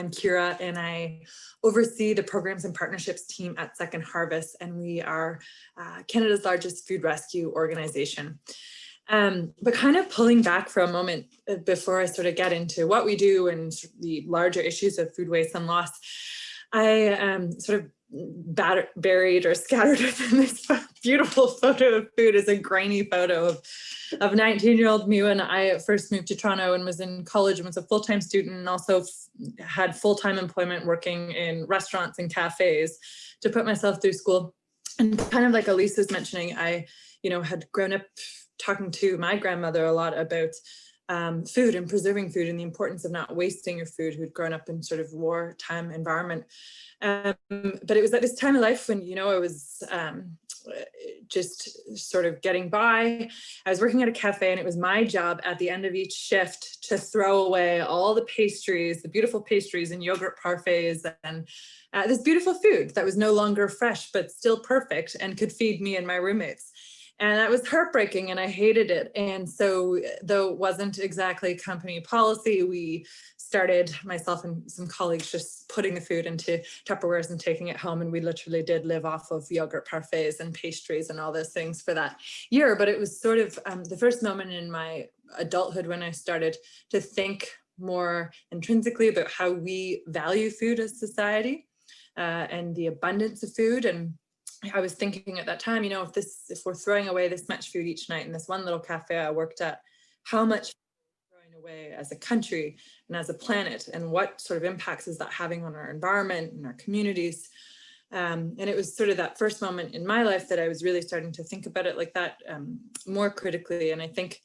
I'm Kiera, and I oversee the programs and partnerships team at Second Harvest, and we are Canada's largest food rescue organization. But kind of pulling back for a moment before I sort of get into what we do and the larger issues of food waste and loss, I sort of buried or scattered within this beautiful photo of food is a grainy photo of 19-year-old me when I first moved to Toronto and was in college and was a full-time student, and also had full-time employment working in restaurants and cafes to put myself through school. And kind of like Elise was mentioning, I had grown up talking to my grandmother a lot about food and preserving food and the importance of not wasting your food, who'd grown up in sort of wartime environment. But it was at this time of life when, I was just sort of getting by. I was working at a cafe, and it was my job at the end of each shift to throw away all the pastries, the beautiful pastries and yogurt parfaits and this beautiful food that was no longer fresh, but still perfect and could feed me and my roommates. And that was heartbreaking, and I hated it. And so, though it wasn't exactly company policy, we started, myself and some colleagues, just putting the food into Tupperwares and taking it home. And we literally did live off of yogurt parfaits and pastries and all those things for that year. But it was sort of the first moment in my adulthood when I started to think more intrinsically about how we value food as society and the abundance of food. And I was thinking at that time, if we're throwing away this much food each night in this one little cafe I worked at, how much we're throwing away as a country and as a planet, and what sort of impacts is that having on our environment and our communities? And it was sort of that first moment in my life that I was really starting to think about it like that more critically. And I think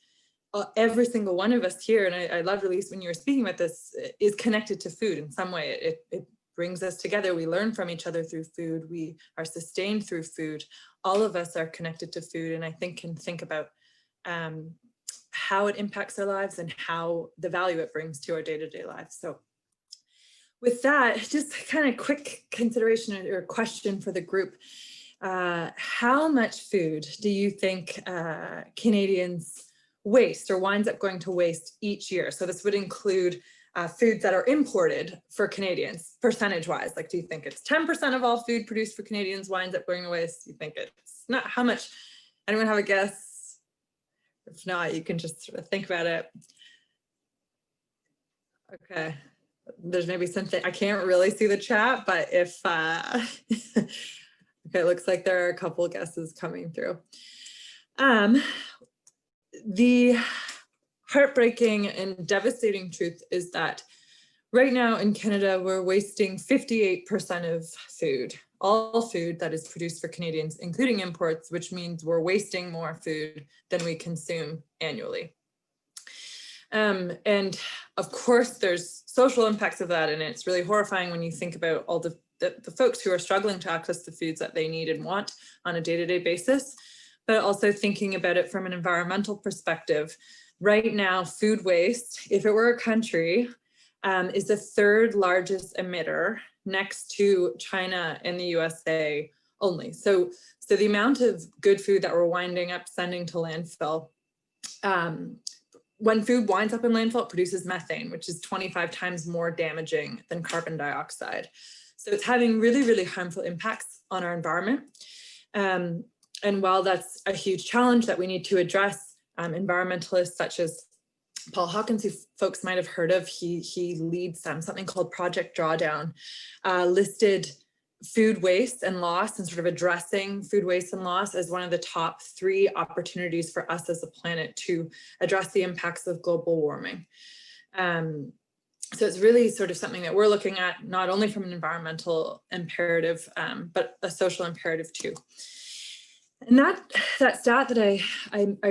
every single one of us here, and I love, Elise, when you were speaking about this, is connected to food in some way. It brings us together. We learn from each other through food. We are sustained through food. All of us are connected to food, and I can think about how it impacts our lives and how the value it brings to our day-to-day lives. So with that, just kind of quick consideration or question for the group. How much food do you think Canadians waste or winds up going to waste each year? So this would include foods that are imported for Canadians, percentage-wise. Like, do you think it's 10% of all food produced for Canadians winds up going to waste? Do you think it's not? How much? Anyone have a guess? If not, you can just sort of think about it. Okay, there's maybe something, I can't really see the chat, but if, okay, it looks like there are a couple guesses coming through. The heartbreaking and devastating truth is that right now in Canada, we're wasting 58% of food, all food that is produced for Canadians, including imports, which means we're wasting more food than we consume annually. And of course, there's social impacts of that, and it's really horrifying when you think about all the folks who are struggling to access the foods that they need and want on a day-to-day basis, but also thinking about it from an environmental perspective. Right now, food waste, if it were a country, is the third largest emitter next to China and the USA only. So the amount of good food that we're winding up sending to landfill, when food winds up in landfill, it produces methane, which is 25 times more damaging than carbon dioxide. So it's having really, really harmful impacts on our environment. And while that's a huge challenge that we need to address, environmentalists such as Paul Hawkins, who folks might have heard of, he leads something called Project Drawdown, listed food waste and loss and sort of addressing food waste and loss as one of the top 3 opportunities for us as a planet to address the impacts of global warming. So it's really sort of something that we're looking at, not only from an environmental imperative, but a social imperative too. And that stat that I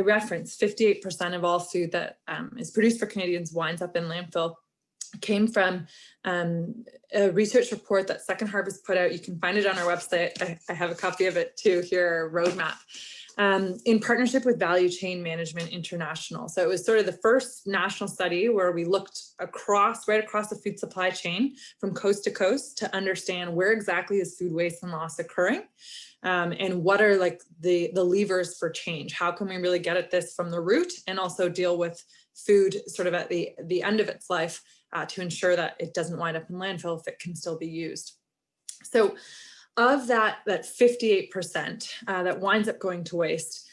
referenced, 58% of all food that is produced for Canadians winds up in landfill, came from a research report that Second Harvest put out. You can find it on our website. I have a copy of it too here, a roadmap. in partnership with Value Chain Management International. So it was sort of the first national study where we looked right across the food supply chain from coast to coast to understand where exactly is food waste and loss occurring, and what are like the levers for change. How can we really get at this from the root and also deal with food sort of at the end of its life to ensure that it doesn't wind up in landfill if it can still be used. So of that 58% that winds up going to waste,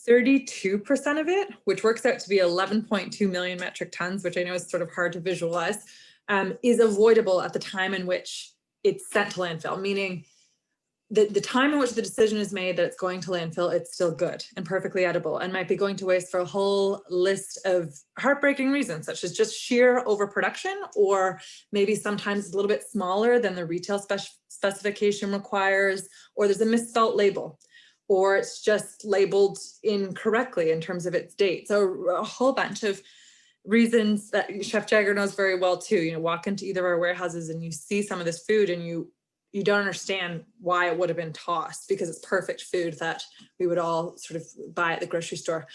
32% of it, which works out to be 11.2 million metric tons, which I know is sort of hard to visualize, is avoidable at the time in which it's sent to landfill, meaning the time in which the decision is made that it's going to landfill, it's still good and perfectly edible and might be going to waste for a whole list of heartbreaking reasons, such as just sheer overproduction, or maybe sometimes it's a little bit smaller than the retail specification requires, or there's a misspelt label, or it's just labeled incorrectly in terms of its date. So a whole bunch of reasons that Chef Jagger knows very well too. You know, walk into either of our warehouses and you see some of this food and you don't understand why it would have been tossed, because it's perfect food that we would all sort of buy at the grocery store.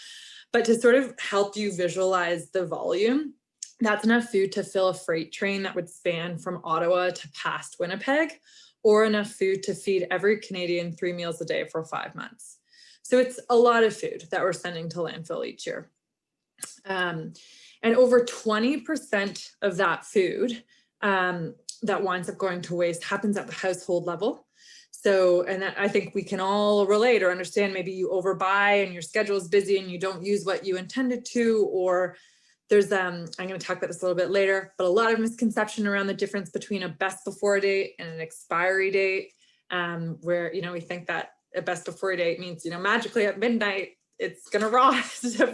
But to sort of help you visualize the volume, that's enough food to fill a freight train that would span from Ottawa to past Winnipeg, or enough food to feed every Canadian 3 meals a day for 5 months. So it's a lot of food that we're sending to landfill each year. And over 20% of that food that winds up going to waste happens at the household level. So, and that I think we can all relate or understand, maybe you overbuy and your schedule is busy and you don't use what you intended to, or there's, I'm going to talk about this a little bit later, but a lot of misconception around the difference between a best before date and an expiry date, where, you know, we think that a best before date means, you know, magically at midnight, it's going to rot,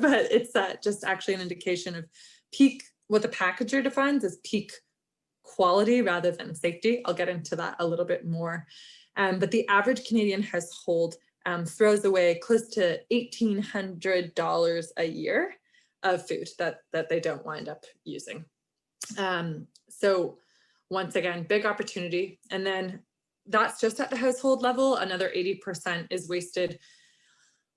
but it's just actually an indication of peak, what the packager defines as peak quality rather than safety. I'll get into that a little bit more. But the average Canadian household throws away close to $1,800 a year of food that they don't wind up using. So once again, big opportunity. And then that's just at the household level. Another 80% is wasted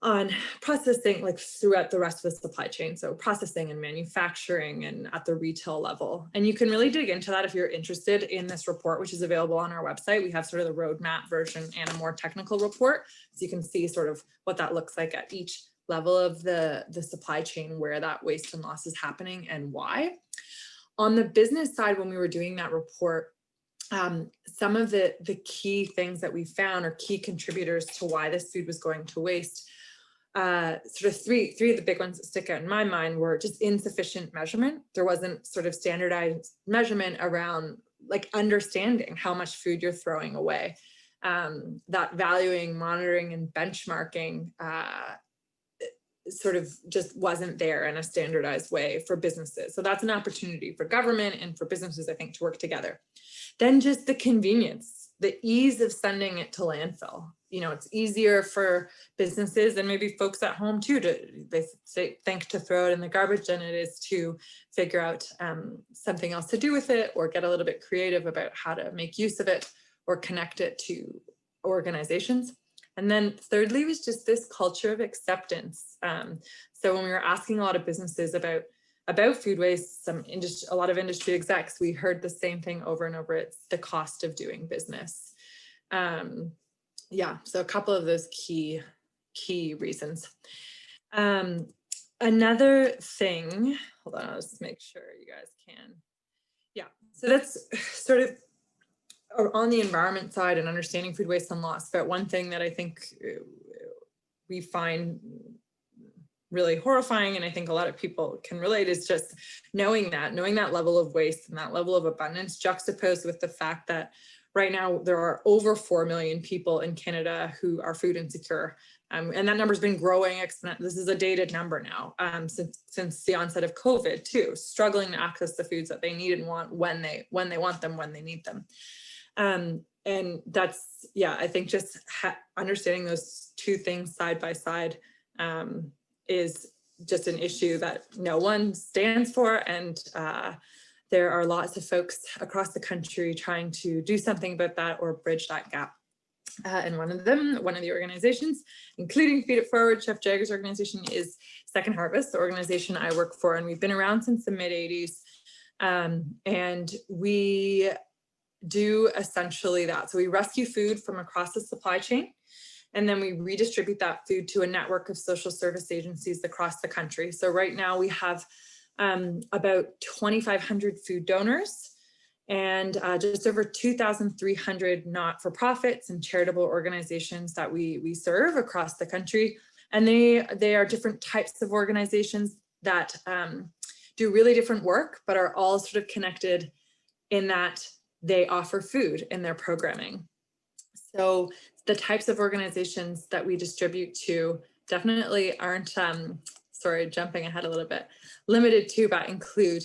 on processing, like throughout the rest of the supply chain. So processing and manufacturing and at the retail level. And you can really dig into that if you're interested in this report, which is available on our website. We have sort of the roadmap version and a more technical report. So you can see sort of what that looks like at each level of the supply chain, where that waste and loss is happening and why. On the business side, when we were doing that report, some of the key things that we found, or key contributors to why this food was going to waste, sort of three of the big ones that stick out in my mind were just insufficient measurement. There wasn't sort of standardized measurement around like understanding how much food you're throwing away. That valuing, monitoring, and benchmarking sort of just wasn't there in a standardized way for businesses. So that's an opportunity for government and for businesses, I think, to work together. Then just the convenience, the ease of sending it to landfill. You know, it's easier for businesses and maybe folks at home too think to throw it in the garbage than it is to figure out something else to do with it, or get a little bit creative about how to make use of it or connect it to organizations. And then thirdly was just this culture of acceptance. So when we were asking a lot of businesses about food waste, a lot of industry execs, we heard the same thing over and over. It's the cost of doing business. Yeah, so a couple of those key reasons. Another thing, hold on, I'll just make sure you guys can. Yeah, so that's sort of on the environment side and understanding food waste and loss. But one thing that I think we find really horrifying, and I think a lot of people can relate, is just knowing that level of waste and that level of abundance juxtaposed with the fact that right now there are over 4 million people in Canada who are food insecure. And that number's been growing exponentially. This is a dated number now, since the onset of COVID too, struggling to access the foods that they need and want when they want them, when they need them. And that's, yeah, I think just understanding those two things side by side is just an issue that no one stands for. And there are lots of folks across the country trying to do something about that or bridge that gap. And one of the organizations, including Feed It Forward, Chef Jagger's organization, is Second Harvest, the organization I work for, and we've been around since the mid-'80s. And we do essentially that. So we rescue food from across the supply chain, and then we redistribute that food to a network of social service agencies across the country. So right now we have about 2,500 food donors and just over 2,300 not-for-profits and charitable organizations that we serve across the country. And they are different types of organizations that do really different work, but are all sort of connected in that they offer food in their programming. So the types of organizations that we distribute to definitely aren't, sorry, jumping ahead a little bit, limited to, but include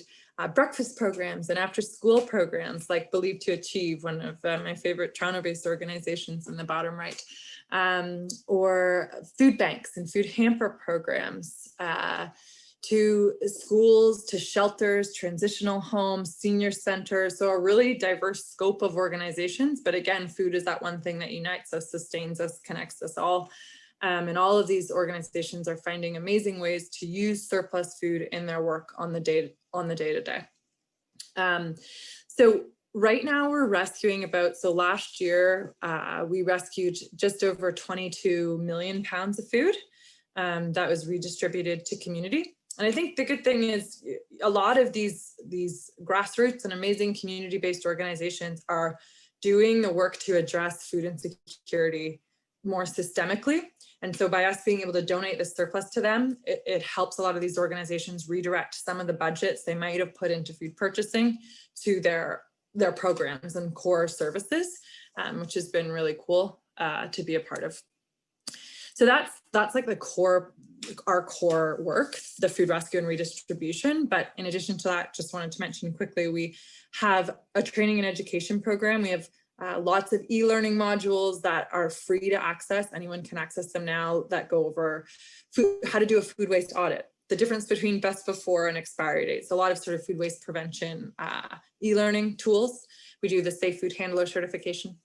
breakfast programs and after school programs like Believe to Achieve, one of my favorite Toronto-based organizations in the bottom right, or food banks and food hamper programs, to schools, to shelters, transitional homes, senior centers. So a really diverse scope of organizations. But again, food is that one thing that unites us, sustains us, connects us all. And all of these organizations are finding amazing ways to use surplus food in their work on the day-to-day. So right now we're rescuing so last year we rescued just over 22 million pounds of food that was redistributed to community. And I think the good thing is a lot of these grassroots and amazing community-based organizations are doing the work to address food insecurity more systemically. And so by us being able to donate the surplus to them, it helps a lot of these organizations redirect some of the budgets they might have put into food purchasing to their programs and core services, which has been really cool to be a part of. So that's like our core work, the food rescue and redistribution. But in addition to that, just wanted to mention quickly, we have a training and education program. We have lots of e-learning modules that are free to access. Anyone can access them now that go over how to do a food waste audit, the difference between best before and expiry date. So a lot of sort of food waste prevention e-learning tools. We do the Safe Food Handler certification.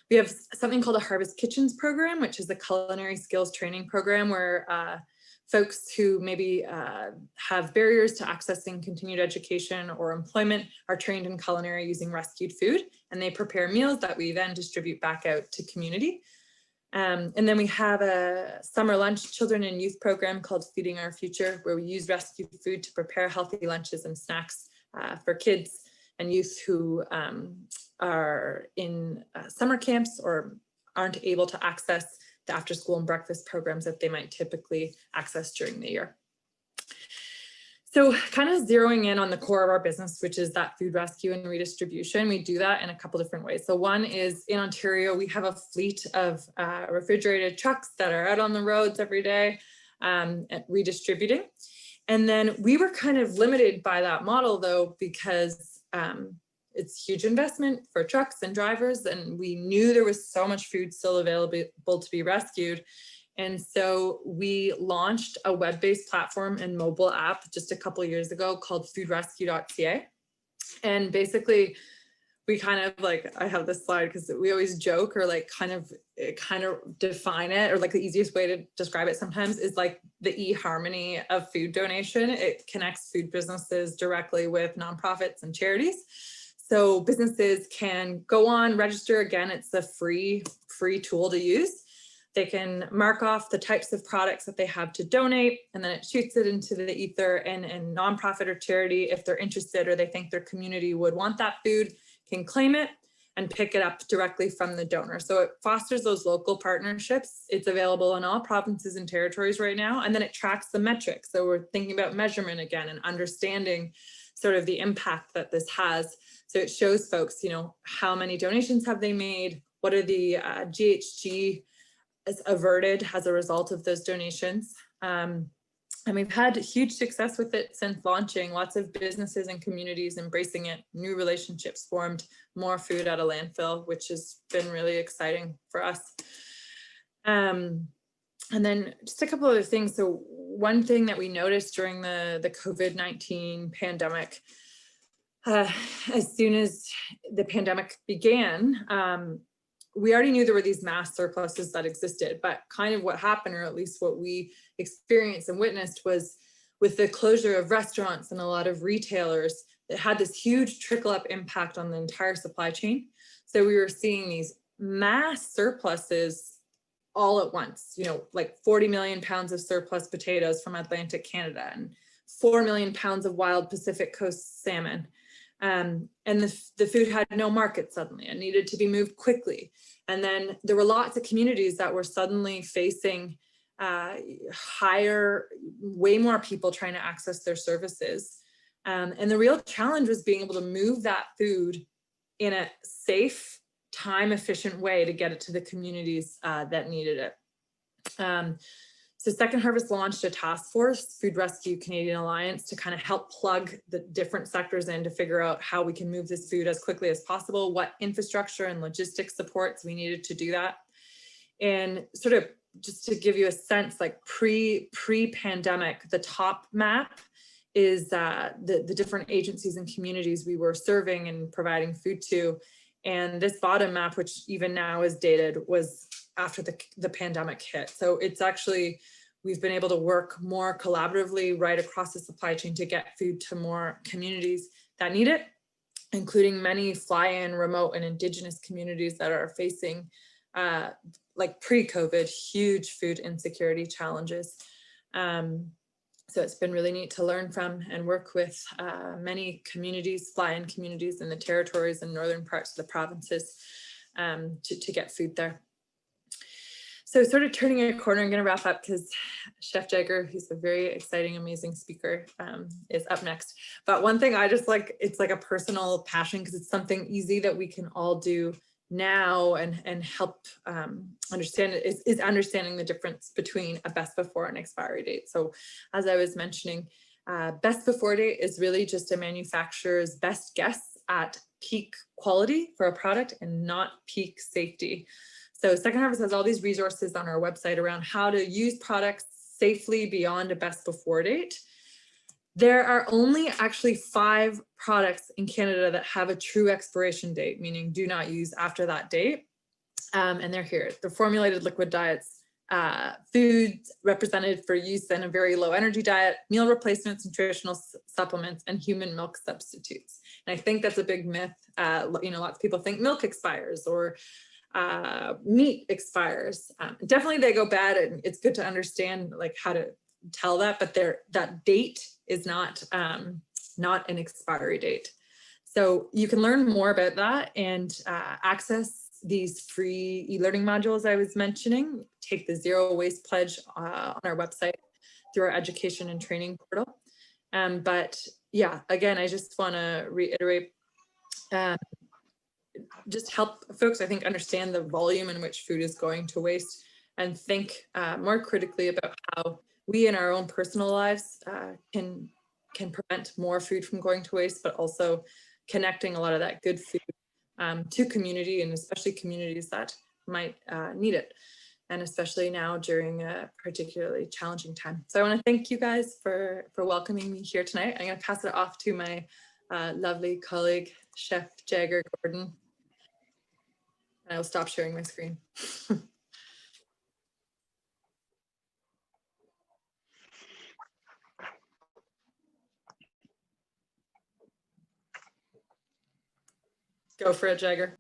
We have something called a Harvest Kitchens program, which is a culinary skills training program where folks who maybe have barriers to accessing continued education or employment are trained in culinary using rescued food, and they prepare meals that we then distribute back out to community. And then we have a summer lunch children and youth program called Feeding Our Future, where we use rescued food to prepare healthy lunches and snacks for kids and youth who are in summer camps or aren't able to access the after school and breakfast programs that they might typically access during the year. So kind of zeroing in on the core of our business, which is that food rescue and redistribution, we do that in a couple different ways. So one is in Ontario, we have a fleet of refrigerated trucks that are out on the roads every day redistributing. And then we were kind of limited by that model though, because it's huge investment for trucks and drivers, and we knew there was so much food still available to be rescued. And so we launched a web-based platform and mobile app just a couple of years ago called foodrescue.ca. And basically we kind of like, I have this slide because we always joke or like kind of define it, or like the easiest way to describe it sometimes is like the e-harmony of food donation. It connects food businesses directly with nonprofits and charities. So businesses can go on, register. Again, it's a free tool to use. They can mark off the types of products that they have to donate, and then it shoots it into the ether, and nonprofit or charity, if they're interested or they think their community would want that food, can claim it and pick it up directly from the donor. So it fosters those local partnerships. It's available in all provinces and territories right now, and then it tracks the metrics. So we're thinking about measurement again and understanding sort of the impact that this has. So it shows folks, you know, how many donations have they made? What are the GHG averted as a result of those donations? And we've had huge success with it since launching. Lots of businesses and communities embracing it, new relationships formed, more food at a landfill, which has been really exciting for us. And then just a couple other things. So one thing that we noticed during the COVID-19 pandemic, as soon as the pandemic began, we already knew there were these mass surpluses that existed, but kind of what happened, or at least what we experienced and witnessed, was with the closure of restaurants and a lot of retailers, it had this huge trickle up impact on the entire supply chain. So we were seeing these mass surpluses all at once, you know, like 40 million pounds of surplus potatoes from Atlantic Canada and 4 million pounds of wild Pacific Coast salmon. And the food had no market suddenly and needed to be moved quickly. And then there were lots of communities that were suddenly facing way more people trying to access their services. And the real challenge was being able to move that food in a safe, time-efficient way to get it to the communities that needed it. So Second Harvest launched a task force, Food Rescue Canadian Alliance, to kind of help plug the different sectors in to figure out how we can move this food as quickly as possible, what infrastructure and logistics supports we needed to do that. And sort of just to give you a sense, like pre-pandemic, the top map is the different agencies and communities we were serving and providing food to. And this bottom map, which even now is dated, was after the pandemic hit. So it's actually, we've been able to work more collaboratively right across the supply chain to get food to more communities that need it, including many fly-in, remote, and Indigenous communities that are facing, like pre-COVID, huge food insecurity challenges. So it's been really neat to learn from and work with many communities, fly-in communities in the territories and northern parts of the provinces to get food there. So sort of turning a corner, I'm going to wrap up because Chef Jagger, who's a very exciting, amazing speaker, is up next. But one thing I just like, it's like a personal passion because it's something easy that we can all do now and help understand it, is understanding the difference between a best before and expiry date. So as I was mentioning, best before date is really just a manufacturer's best guess at peak quality for a product and not peak safety. So Second Harvest has all these resources on our website around how to use products safely beyond a best before date. There are only actually 5 products in Canada that have a true expiration date, meaning do not use after that date. And they're here. The formulated liquid diets, foods represented for use in a very low energy diet, meal replacements, nutritional supplements, and human milk substitutes. And I think that's a big myth. You know, lots of people think milk expires or meat expires. Definitely they go bad, and it's good to understand like how to tell that, but that date is not an expiry date. So you can learn more about that and access these free e-learning modules I was mentioning. Take the Zero Waste Pledge on our website through our education and training portal. But yeah, again, I just want to reiterate, just help folks, I think, understand the volume in which food is going to waste and think more critically about how we in our own personal lives can prevent more food from going to waste, but also connecting a lot of that good food to community, and especially communities that might need it. And especially now during a particularly challenging time. So I want to thank you guys for welcoming me here tonight. I'm going to pass it off to my lovely colleague, Chef Jagger Gordon. And I will stop sharing my screen. Go for it, Jagger.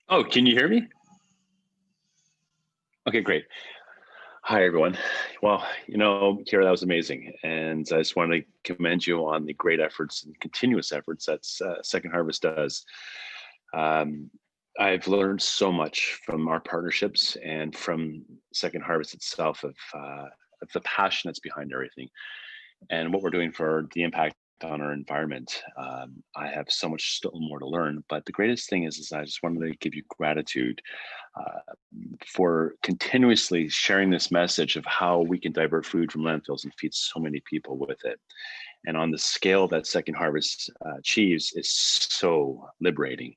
Oh, can you hear me? Okay, great. Hi, everyone. Well, you know, Kiera, that was amazing. And I just want to commend you on the great efforts and continuous efforts that Second Harvest does. I've learned so much from our partnerships and from Second Harvest itself of the passion that's behind everything and what we're doing for the impact on our environment. I have so much still more to learn, but the greatest thing is I just wanted to give you gratitude for continuously sharing this message of how we can divert food from landfills and feed so many people with it. And on the scale that Second Harvest achieves is so liberating.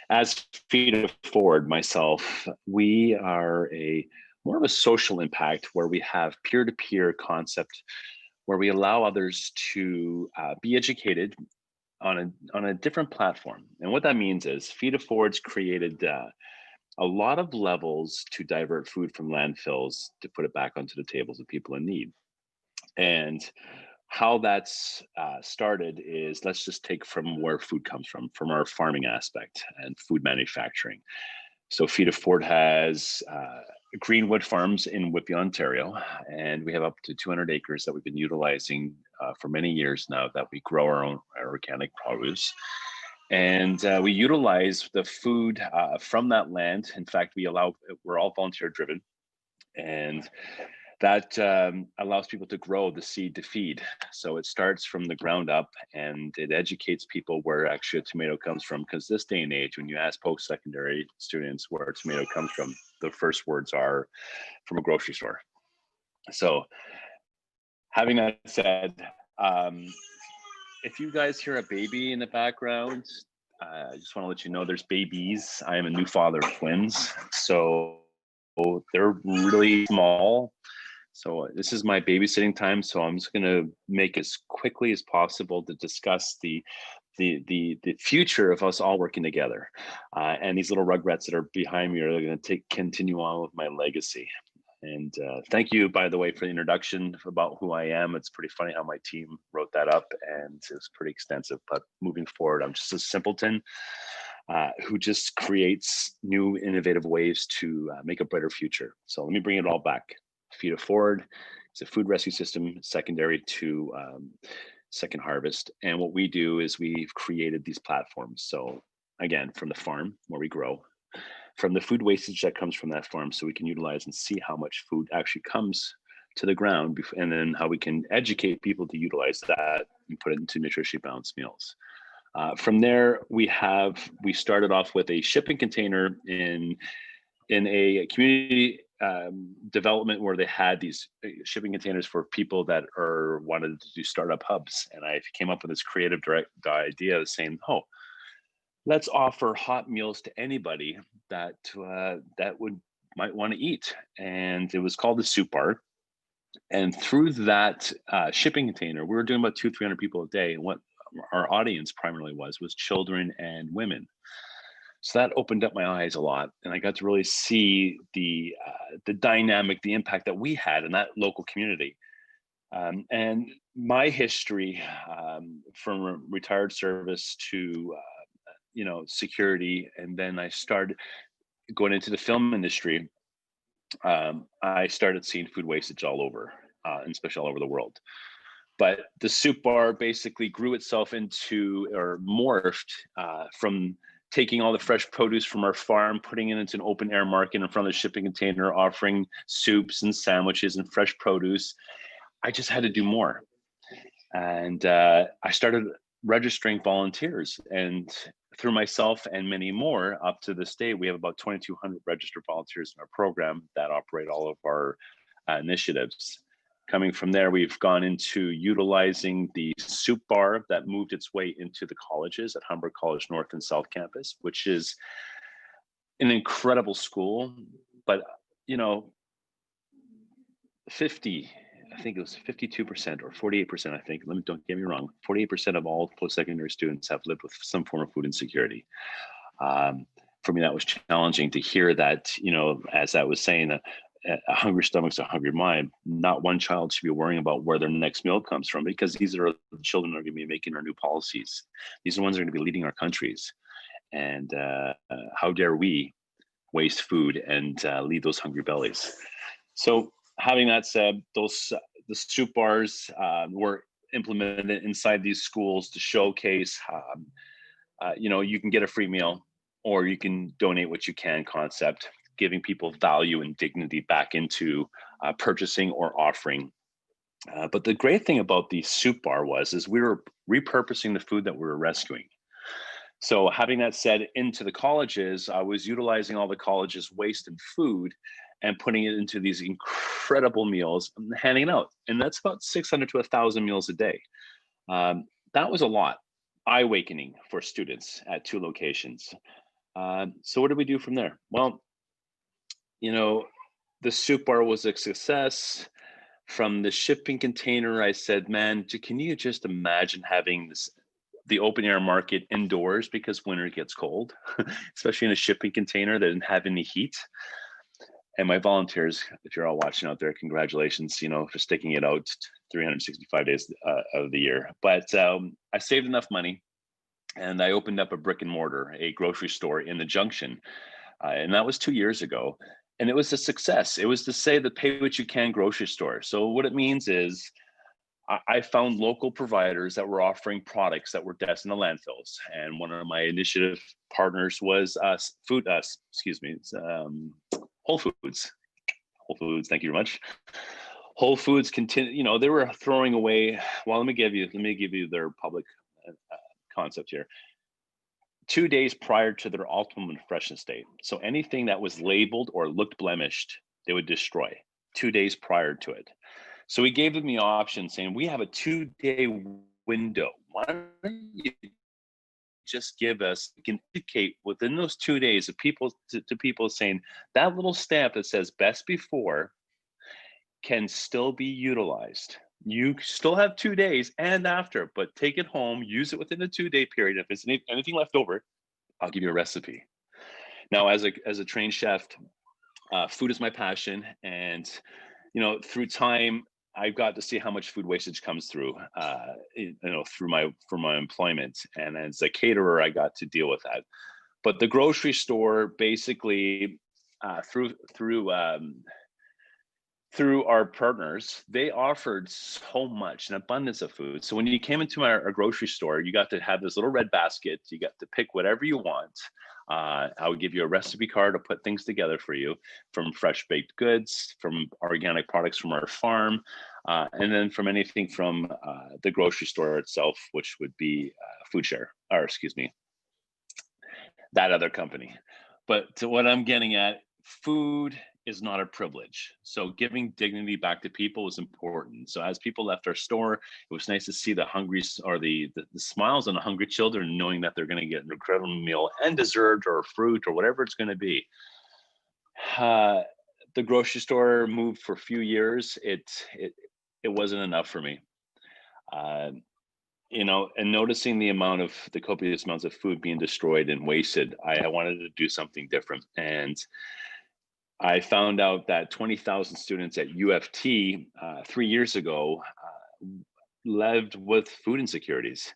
As Feed It Forward, myself, we are more of a social impact where we have peer-to-peer concept where we allow others to be educated on a different platform. And what that means is Feed It Forward's created a lot of levels to divert food from landfills to put it back onto the tables of people in need. And how that's started is, let's just take from where food comes from our farming aspect and food manufacturing. So Feed It Forward has Greenwood Farms in Whitby, Ontario, and we have up to 200 acres that we've been utilizing for many years now, that we grow our own organic produce. And we utilize the food from that land. In fact, we're all volunteer driven, and that allows people to grow the seed to feed. So it starts from the ground up, and it educates people where actually a tomato comes from. Because this day and age, when you ask post-secondary students where a tomato comes from, the first words are from a grocery store. So having that said, if you guys hear a baby in the background, I just want to let you know there's babies. I am a new father of twins, so they're really small. So this is my babysitting time. So I'm just going to make as quickly as possible to discuss the future of us all working together. And these little rugrats that are behind me are going to continue on with my legacy. And thank you, by the way, for the introduction about who I am. It's pretty funny how my team wrote that up, and it was pretty extensive. But moving forward, I'm just a simpleton who just creates new innovative ways to make a brighter future. So let me bring it all back. Feed It Forward is a food rescue system secondary to Second Harvest. And what we do is we've created these platforms. So again, from the farm where we grow, from the food wastage that comes from that farm, so we can utilize and see how much food actually comes to the ground, and then how we can educate people to utilize that and put it into nutritionally balanced meals. From there, we started off with a shipping container in a community development where they had these shipping containers for people that wanted to do startup hubs. And I came up with this creative direct idea of saying, oh, let's offer hot meals to anybody that might want to eat. And it was called the Soup Bar. And through that shipping container, we were doing about 200-300 people a day. And what our audience primarily was children and women. So that opened up my eyes a lot, and I got to really see the dynamic, the impact that we had in that local community. And my history from retired service to security, and then I started going into the film industry. I started seeing food wastage all over, and especially all over the world. But the Soup Bar basically grew itself into, or morphed from taking all the fresh produce from our farm, putting it into an open air market in front of the shipping container, offering soups and sandwiches and fresh produce. I just had to do more. And I started registering volunteers, and through myself and many more, up to this day, we have about 2,200 registered volunteers in our program that operate all of our initiatives. Coming from there, we've gone into utilizing the Soup Bar that moved its way into the colleges at Humber College North and South Campus, which is an incredible school. But, 52% or 48%, I think, don't get me wrong, 48% of all post-secondary students have lived with some form of food insecurity. For me, that was challenging to hear that, as I was saying, a hungry stomach's a hungry mind. Not one child should be worrying about where their next meal comes from, because these are the children that are going to be making our new policies. These are the ones that are going to be leading our countries. And how dare we waste food and lead those hungry bellies? So having that said, the Soup Bars were implemented inside these schools to showcase, you can get a free meal, or you can donate what you can concept, giving people value and dignity back into purchasing or offering. But the great thing about the Soup Bar is we were repurposing the food that we were rescuing. So having that said, into the colleges, I was utilizing all the colleges' waste and food and putting it into these incredible meals and handing it out. And that's about 600 to 1,000 meals a day. That was a lot. Eye-awakening for students at 2 locations. So what did we do from there? Well, the Soup Bar was a success. From the shipping container, I said, man, can you just imagine having the open air market indoors because winter gets cold, especially in a shipping container that didn't have any heat. And my volunteers, if you're all watching out there, congratulations, for sticking it out 365 days of the year. But I saved enough money and I opened up a brick and mortar, a grocery store in the Junction. And that was 2 years ago. And it was a success. It was to say the pay what you can grocery store. So what it means is I found local providers that were offering products that were destined to landfills. And one of my initiative partners was Whole Foods. Whole Foods, thank you very much. Whole Foods continue, they were throwing away, well, let me give you their public concept here. 2 days prior to their ultimate freshness date. So anything that was labeled or looked blemished, they would destroy 2 days prior to it. So we gave them the option saying, we have a 2-day window. Why don't you just give us, we can indicate within those 2 days of people to people saying that little stamp that says best before can still be utilized. You still have 2 days and after, but take it home, use it within the 2-day period. If there's anything left over, I'll give you a recipe. Now, as a trained chef, food is my passion. And, through time, I've got to see how much food wastage comes through, through my employment. And as a caterer, I got to deal with that. But the grocery store, basically, through our partners, they offered so much, an abundance of food. So when you came into our grocery store, you got to have this little red basket. You got to pick whatever you want. I would give you a recipe card to put things together for you, from fresh baked goods, from organic products from our farm, and then from anything from the grocery store itself, which would be that other company. But to what I'm getting at, food is not a privilege. So giving dignity back to people is important. So as people left our store, it was nice to see the hungry or the smiles on the hungry children, knowing that they're going to get an incredible meal and dessert or fruit or whatever it's going to be. The grocery store moved for a few years. It wasn't enough for me. And noticing the copious amounts of food being destroyed and wasted, I wanted to do something different. And I found out that 20,000 students at UFT 3 years ago lived with food insecurities.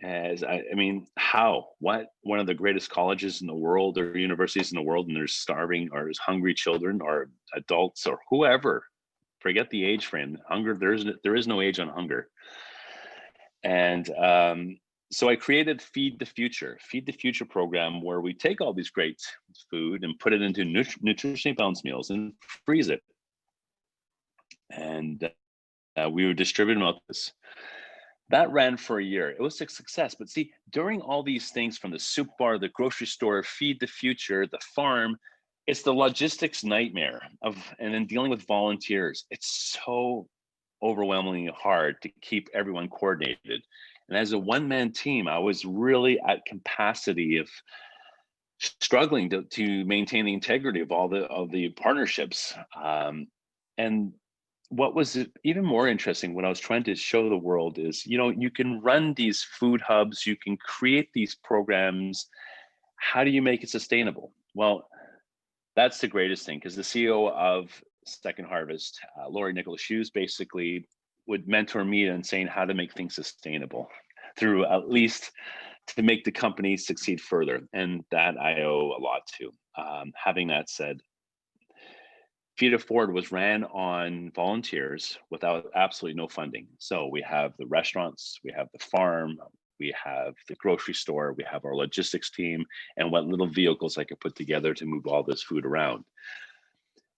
How? What? One of the greatest colleges in the world or universities in the world, and there's starving or there's hungry children or adults or whoever. Forget the age frame. Hunger, there is no age on hunger. And so I created Feed the Future program, where we take all these great food and put it into nutritionally balanced meals and freeze it. And we would distribute them out this. That ran for a year. It was a success. But see, during all these things, from the soup bar, the grocery store, Feed the Future, the farm, it's the logistics nightmare and then dealing with volunteers. It's so overwhelmingly hard to keep everyone coordinated. And as a one-man team, I was really at capacity of struggling to maintain the integrity of all the partnerships. And what was even more interesting, what I was trying to show the world is, you can run these food hubs, you can create these programs. How do you make it sustainable? Well, that's the greatest thing, because the CEO of Second Harvest, Lori Nicholas Hughes, basically would mentor me in saying how to make things sustainable through, at least to make the company succeed further. And that I owe a lot to. Having that said, Feed It Forward was ran on volunteers without absolutely no funding. So we have the restaurants, we have the farm, we have the grocery store, we have our logistics team, and what little vehicles I could put together to move all this food around.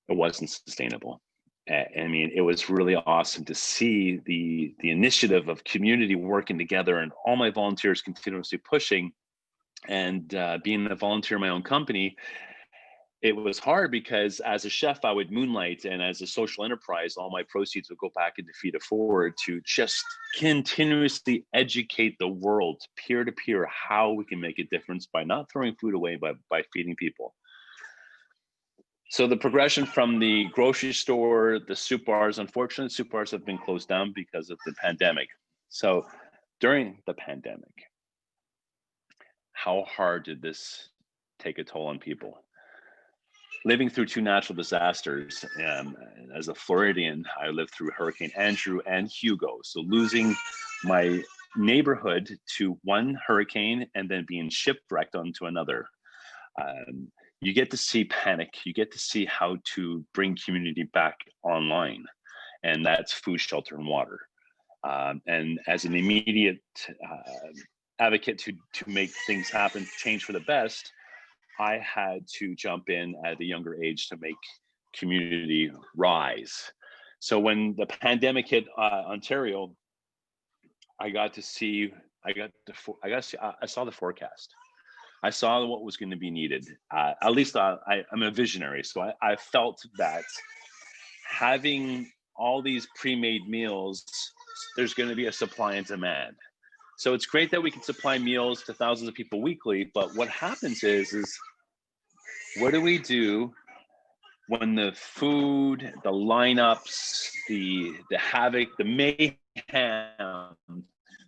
It wasn't sustainable. It was really awesome to see the initiative of community working together and all my volunteers continuously pushing. And being a volunteer in my own company, it was hard because as a chef, I would moonlight, and as a social enterprise, all my proceeds would go back into Feed It Forward to just continuously educate the world peer to peer how we can make a difference by not throwing food away, by feeding people. So the progression from the grocery store, the soup bars, unfortunately, soup bars have been closed down because of the pandemic. So during the pandemic, how hard did this take a toll on people? Living through two natural disasters, as a Floridian, I lived through Hurricane Andrew and Hugo. So losing my neighborhood to one hurricane and then being shipwrecked onto another. You get to see panic. You get to see how to bring community back online. And that's food, shelter, and water. And as an immediate advocate to make things happen, change for the best, I had to jump in at a younger age to make community rise. So when the pandemic hit Ontario, I saw the forecast. I saw what was going to be needed. At least I'm a visionary, so I felt that having all these pre-made meals, there's going to be a supply and demand. So it's great that we can supply meals to thousands of people weekly, but what happens is what do we do when the food, the lineups, the havoc, the mayhem,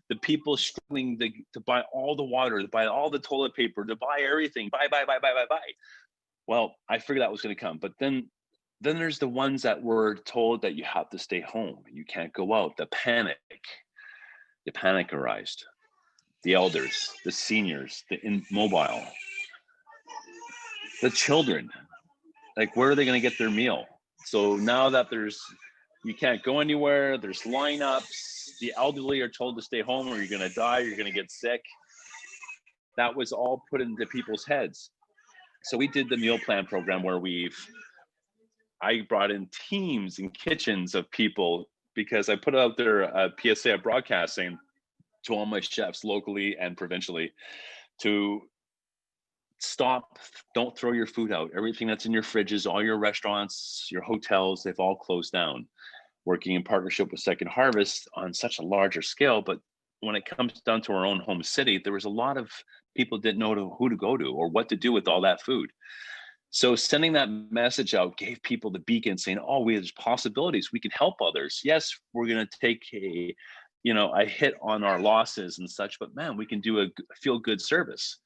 the people struggling to buy all the water, to buy all the toilet paper, to buy everything, buy. Well, I figured that was going to come, but then there's the ones that were told that you have to stay home, you can't go out. The panic arose. The elders, the seniors, the immobile, the children, like where are they going to get their meal? So now that you can't go anywhere, there's lineups, the elderly are told to stay home or you're going to die, you're going to get sick. That was all put into people's heads. So we did the meal plan program where I brought in teams and kitchens of people because I put out there a PSA of broadcasting to all my chefs locally and provincially to stop, don't throw your food out. Everything that's in your fridges, all your restaurants, your hotels, they've all closed down. Working in partnership with Second Harvest on such a larger scale, but when it comes down to our own home city, there was a lot of people didn't know who to go to or what to do with all that food. So sending that message out gave people the beacon saying, oh, there's possibilities. We can help others. Yes, we're going to take a hit on our losses and such, but man, we can do a feel good service.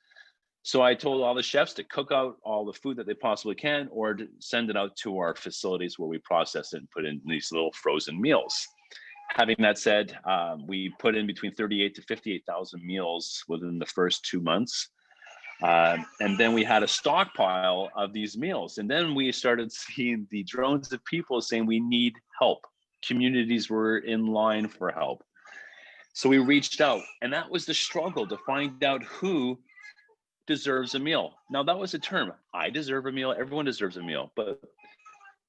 So I told all the chefs to cook out all the food that they possibly can or to send it out to our facilities where we process it and put in these little frozen meals. Having that said, we put in between 38 to 58,000 meals within the first 2 months. And then we had a stockpile of these meals. And then we started seeing the drones of people saying we need help. Communities were in line for help. So we reached out, and that was the struggle to find out who deserves a meal. Now that was a term. I deserve a meal. Everyone deserves a meal, but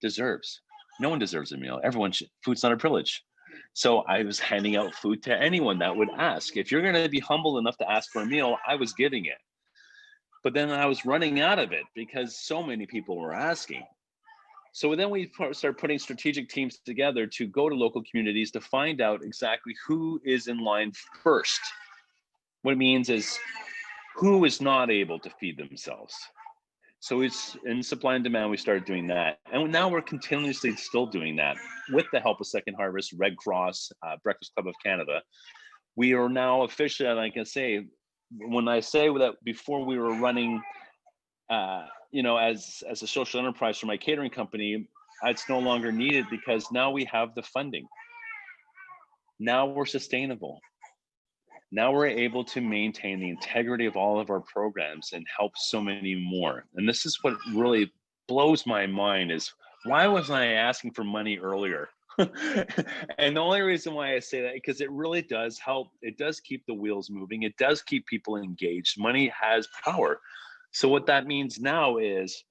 deserves. No one deserves a meal. Food's not a privilege. So I was handing out food to anyone that would ask. If you're going to be humble enough to ask for a meal, I was giving it. But then I was running out of it because so many people were asking. So then we started putting strategic teams together to go to local communities to find out exactly who is in line first. What it means is who is not able to feed themselves. So it's in supply and demand, we started doing that. And now we're continuously still doing that with the help of Second Harvest, Red Cross, Breakfast Club of Canada. We are now officially, and I can say, when I say that before we were running, as a social enterprise for my catering company, it's no longer needed because now we have the funding. Now we're sustainable. Now we're able to maintain the integrity of all of our programs and help so many more. And this is what really blows my mind is why wasn't I asking for money earlier? And the only reason why I say that, because it really does help. It does keep the wheels moving. It does keep people engaged. Money has power. So what that means now is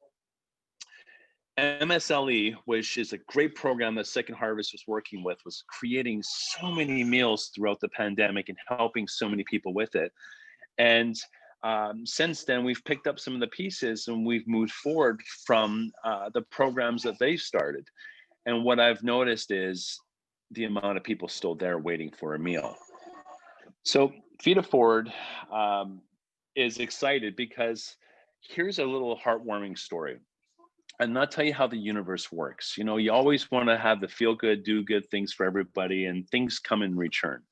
MSLE, which is a great program that Second Harvest was working with, was creating so many meals throughout the pandemic and helping so many people with it. And since then, we've picked up some of the pieces and we've moved forward from the programs that they started. And what I've noticed is the amount of people still there waiting for a meal. So Feed It Forward is excited because here's a little heartwarming story. And not tell you how the universe works. You always want to have the feel good, do good things for everybody, and things come in return.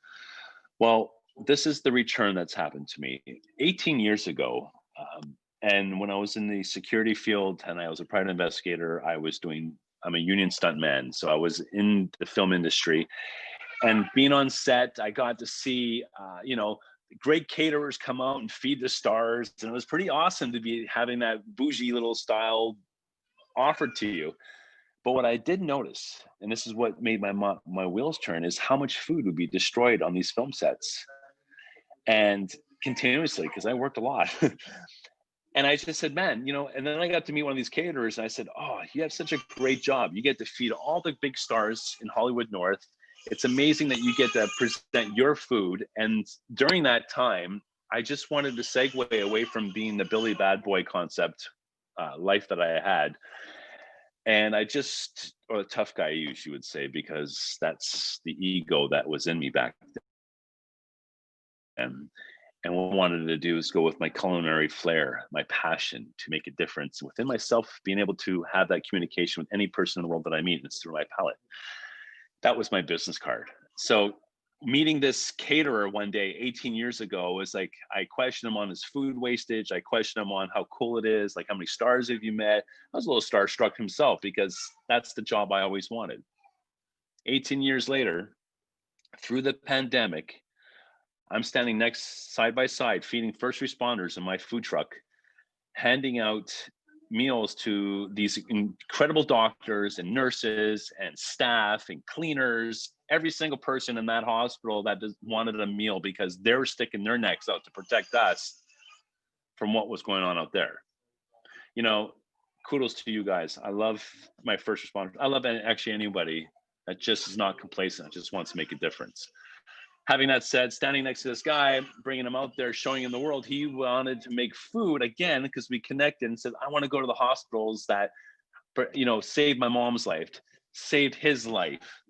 Well, this is the return that's happened to me 18 years ago. And when I was in the security field and I was a private investigator, I'm a union stuntman. So I was in the film industry, and being on set, I got to see, great caterers come out and feed the stars. And it was pretty awesome to be having that bougie little style offered to you. But what I did notice, and this is what made my wheels turn, is how much food would be destroyed on these film sets, and continuously, because I worked a lot. And I just said, man, and then I got to meet one of these caterers, and I said, oh, you have such a great job. You get to feed all the big stars in Hollywood North. It's amazing that you get to present your food. And during that time, I just wanted to segue away from being the Billy Bad Boy concept life that I had. And or the tough guy, you would say, because that's the ego that was in me back then. And what I wanted to do is go with my culinary flair, my passion to make a difference within myself, being able to have that communication with any person in the world that I meet, and it's through my palate. That was my business card. So meeting this caterer one day 18 years ago was like, I questioned him on his food wastage. I questioned him on how cool it is. Like, how many stars have you met? I was a little starstruck himself, because that's the job I always wanted. 18 years later, through the pandemic, I'm standing side by side, feeding first responders in my food truck, handing out meals to these incredible doctors and nurses and staff and cleaners, every single person in that hospital that wanted a meal, because they were sticking their necks out to protect us from what was going on out there. Kudos to you guys. I love my first responders. I love actually anybody that just is not complacent, just wants to make a difference. Having that said, standing next to this guy, bringing him out there, showing him the world, he wanted to make food again, because we connected and said, I want to go to the hospitals that, saved my mom's life, saved his life.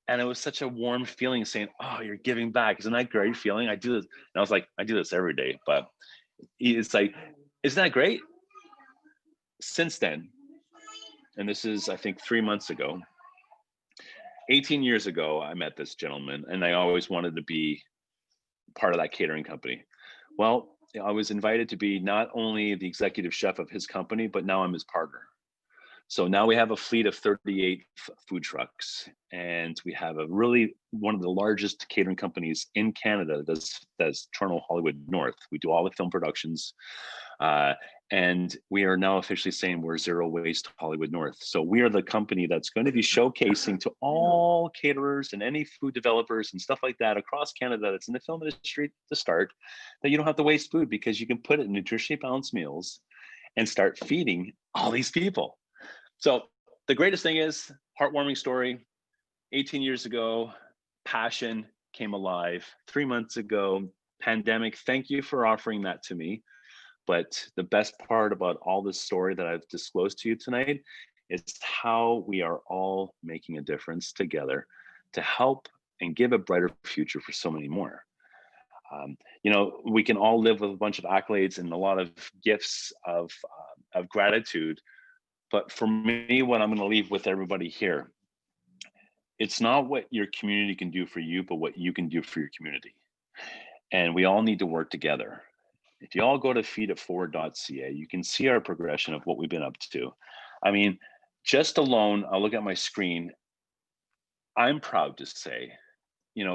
And it was such a warm feeling, saying, oh, you're giving back. Isn't that a great feeling? I do this. And I was like, I do this every day. But it's like, isn't that great? Since then, and this is, I think, 3 months ago, 18 years ago, I met this gentleman, and I always wanted to be part of that catering company. Well, I was invited to be not only the executive chef of his company, but now I'm his partner. So now we have a fleet of 38 food trucks, and we have one of the largest catering companies in Canada that's Toronto Hollywood North. We do all the film productions, and we are now officially saying we're Zero Waste Hollywood North. So we are the company that's going to be showcasing to all caterers and any food developers and stuff like that across Canada that's in the film industry to start, that you don't have to waste food, because you can put it in nutritionally balanced meals and start feeding all these people. So the greatest thing is, heartwarming story, 18 years ago, passion came alive. 3 months ago, pandemic. Thank you for offering that to me. But the best part about all this story that I've disclosed to you tonight is how we are all making a difference together to help and give a brighter future for so many more. We can all live with a bunch of accolades and a lot of gifts of gratitude. But for me, what I'm going to leave with everybody here, it's not what your community can do for you, but what you can do for your community. And we all need to work together. If you all go to feeditforward.ca, you can see our progression of what we've been up to. I mean, just alone, I'll look at my screen. I'm proud to say,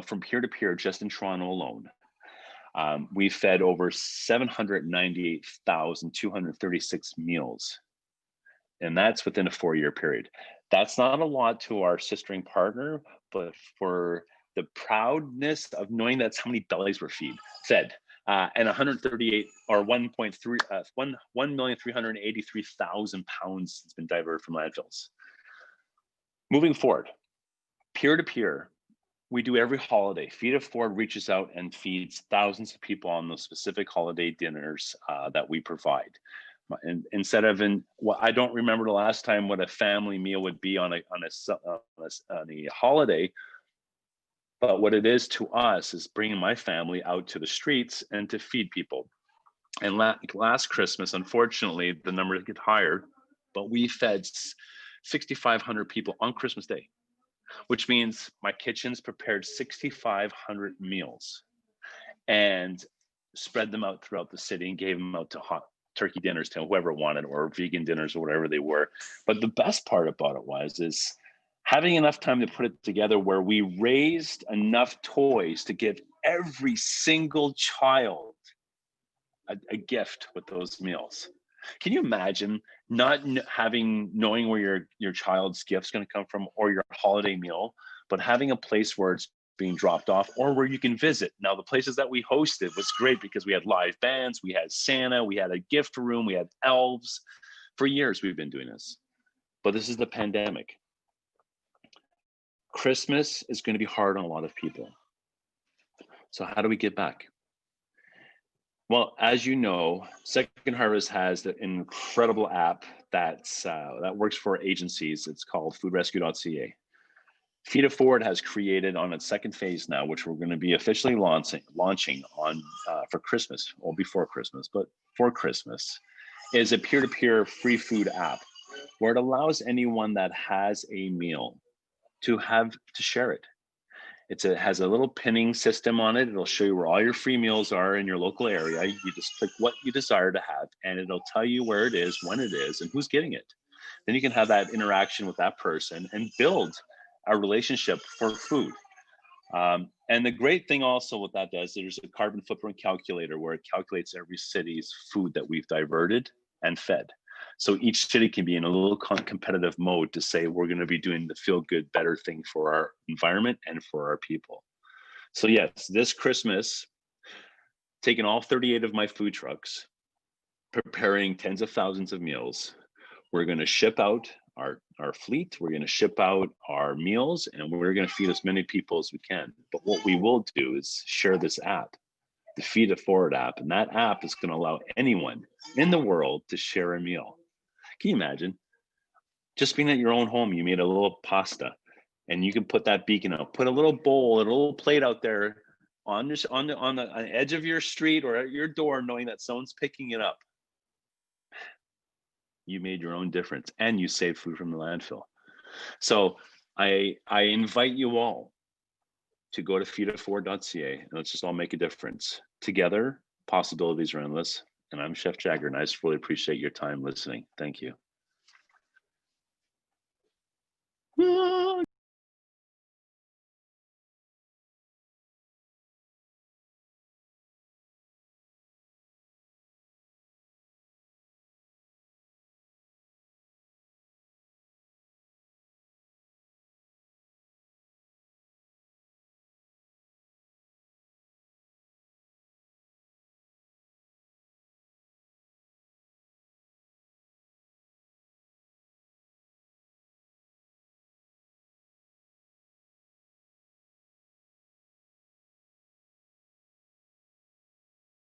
from peer to peer, just in Toronto alone, we fed over 798,236 meals. And that's within a 4-year period. That's not a lot to our sistering partner, but for the proudness of knowing that's how many bellies were fed. And 138 or 1,383,000 pounds has been diverted from landfills. Moving forward, peer to peer, we do every holiday. Feed It Forward reaches out and feeds thousands of people on those specific holiday dinners that we provide. And instead of I don't remember the last time what a family meal would be on a holiday. But what it is to us is bringing my family out to the streets and to feed people. And last Christmas, unfortunately, the numbers get higher, but we fed 6,500 people on Christmas Day, which means my kitchens prepared 6,500 meals. and spread them out throughout the city and gave them out to hot turkey dinners to whoever wanted, or vegan dinners, or whatever they were. But the best part about it is having enough time to put it together where we raised enough toys to give every single child a gift with those meals. Can you imagine not knowing where your child's gift's going to come from, or your holiday meal, but having a place where it's being dropped off, or where you can visit? Now, the places that we hosted was great because we had live bands, we had Santa, we had a gift room, we had elves. For years we've been doing this, but this is the pandemic. Christmas is going to be hard on a lot of people. So how do we get back? Well, as you know, Second Harvest has an incredible app that works for agencies. It's called foodrescue.ca. Feed It Forward has created on its second phase now, which we're going to be officially launching on for Christmas, well, before Christmas, but for Christmas, is a peer-to-peer free food app where it allows anyone that has a meal to share it. It has a little pinning system on it. It'll show you where all your free meals are in your local area. You just click what you desire to have, and it'll tell you where it is, when it is, and who's getting it. Then you can have that interaction with that person and build a relationship for food. And the great thing also what that does, there's a carbon footprint calculator where it calculates every city's food that we've diverted and fed. So each city can be in a little competitive mode to say, we're going to be doing the feel good, better thing for our environment and for our people. So yes, this Christmas, taking all 38 of my food trucks, preparing tens of thousands of meals, we're going to ship out our fleet, we're going to ship out our meals, and we're going to feed as many people as we can. But what we will do is share this app, the Feed It Forward app, and that app is going to allow anyone in the world to share a meal. Can you imagine? Just being at your own home, you made a little pasta, and you can put that beacon out, put a little bowl, a little plate out there on the edge of your street or at your door, knowing that someone's picking it up. You made your own difference, and you saved food from the landfill. So I invite you all to go to feeditforward.ca, and let's just all make a difference. Together, possibilities are endless. And I'm Chef Jagger, and I just really appreciate your time listening. Thank you.